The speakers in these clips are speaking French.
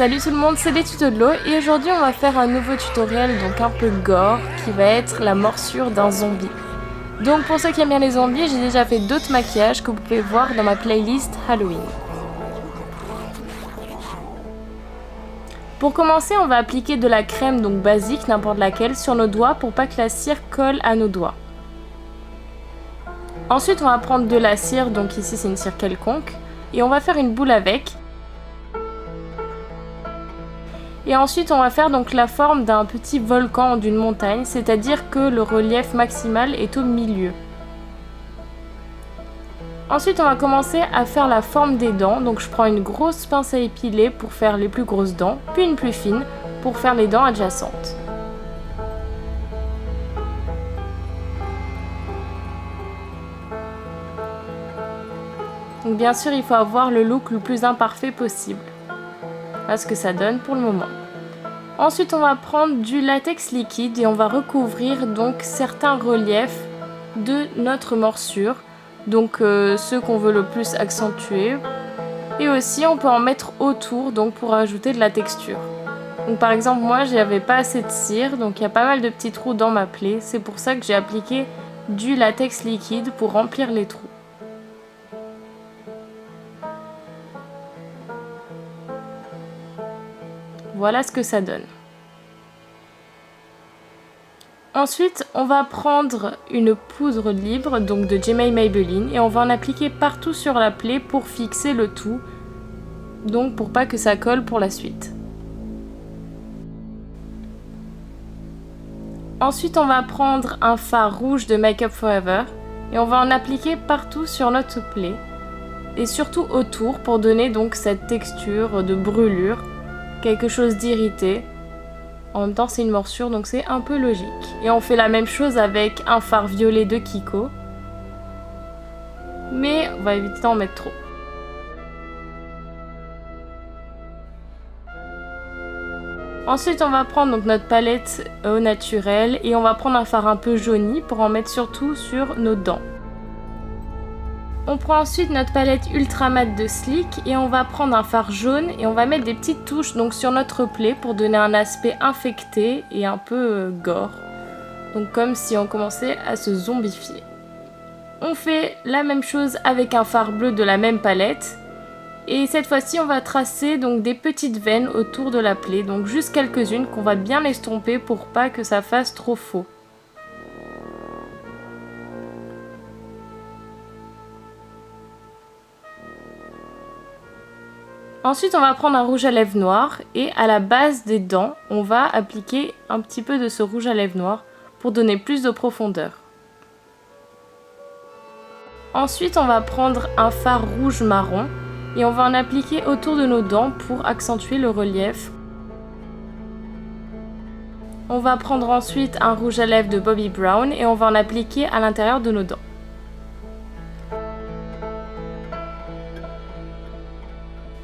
Salut tout le monde, c'est les tutos de l'eau et aujourd'hui on va faire un nouveau tutoriel donc un peu gore qui va être la morsure d'un zombie. Donc pour ceux qui aiment bien les zombies, j'ai déjà fait d'autres maquillages que vous pouvez voir dans ma playlist Halloween. Pour commencer, on va appliquer de la crème donc basique, n'importe laquelle, sur nos doigts pour pas que la cire colle à nos doigts. Ensuite on va prendre de la cire, donc ici c'est une cire quelconque, et on va faire une boule avec. Et ensuite on va faire donc la forme d'un petit volcan d'une montagne, c'est-à-dire que le relief maximal est au milieu. Ensuite on va commencer à faire la forme des dents, donc je prends une grosse pince à épiler pour faire les plus grosses dents, puis une plus fine pour faire les dents adjacentes. Donc bien sûr il faut avoir le look le plus imparfait possible. Voilà ce que ça donne pour le moment. Ensuite on va prendre du latex liquide et on va recouvrir donc certains reliefs de notre morsure, donc ceux qu'on veut le plus accentuer, et aussi on peut en mettre autour donc pour ajouter de la texture. Donc par exemple moi j'avais pas assez de cire, donc il y a pas mal de petits trous dans ma plaie, c'est pour ça que j'ai appliqué du latex liquide pour remplir les trous. Voilà ce que ça donne. Ensuite, on va prendre une poudre libre, donc de Jemay Maybelline, et on va en appliquer partout sur la plaie pour fixer le tout, donc pour pas que ça colle pour la suite. Ensuite, on va prendre un fard rouge de Make Up For Ever, et on va en appliquer partout sur notre plaie, et surtout autour pour donner donc cette texture de brûlure. Quelque chose d'irrité. En même temps c'est une morsure donc c'est un peu logique. Et on fait la même chose avec un fard violet de Kiko. Mais on va éviter d'en mettre trop. Ensuite on va prendre donc notre palette au naturel et on va prendre un fard un peu jauni pour en mettre surtout sur nos dents. On prend ensuite notre palette ultra mat de Sleek et on va prendre un fard jaune et on va mettre des petites touches donc sur notre plaie pour donner un aspect infecté et un peu gore. Donc comme si on commençait à se zombifier. On fait la même chose avec un fard bleu de la même palette. Et cette fois-ci on va tracer donc des petites veines autour de la plaie, donc juste quelques-unes qu'on va bien estomper pour pas que ça fasse trop faux. Ensuite on va prendre un rouge à lèvres noir et à la base des dents on va appliquer un petit peu de ce rouge à lèvres noir pour donner plus de profondeur. Ensuite on va prendre un fard rouge marron et on va en appliquer autour de nos dents pour accentuer le relief. On va prendre ensuite un rouge à lèvres de Bobbi Brown et on va en appliquer à l'intérieur de nos dents.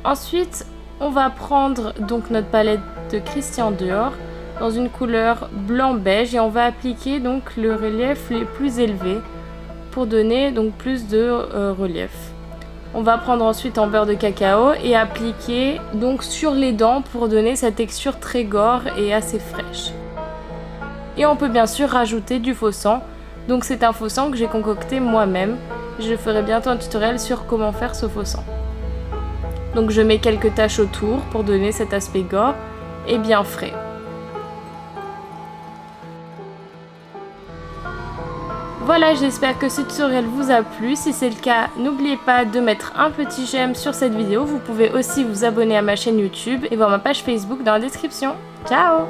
Ensuite, on va prendre donc notre palette de Christian Dior dans une couleur blanc-beige et on va appliquer donc le relief les plus élevés pour donner donc plus de relief. On va prendre ensuite en beurre de cacao et appliquer donc sur les dents pour donner cette texture très gore et assez fraîche. Et on peut bien sûr rajouter du faux sang. Donc c'est un faux sang que j'ai concocté moi-même. Je ferai bientôt un tutoriel sur comment faire ce faux sang. Donc je mets quelques taches autour pour donner cet aspect gore et bien frais. Voilà, j'espère que ce tutoriel vous a plu. Si c'est le cas, n'oubliez pas de mettre un petit j'aime sur cette vidéo. Vous pouvez aussi vous abonner à ma chaîne YouTube et voir ma page Facebook dans la description. Ciao!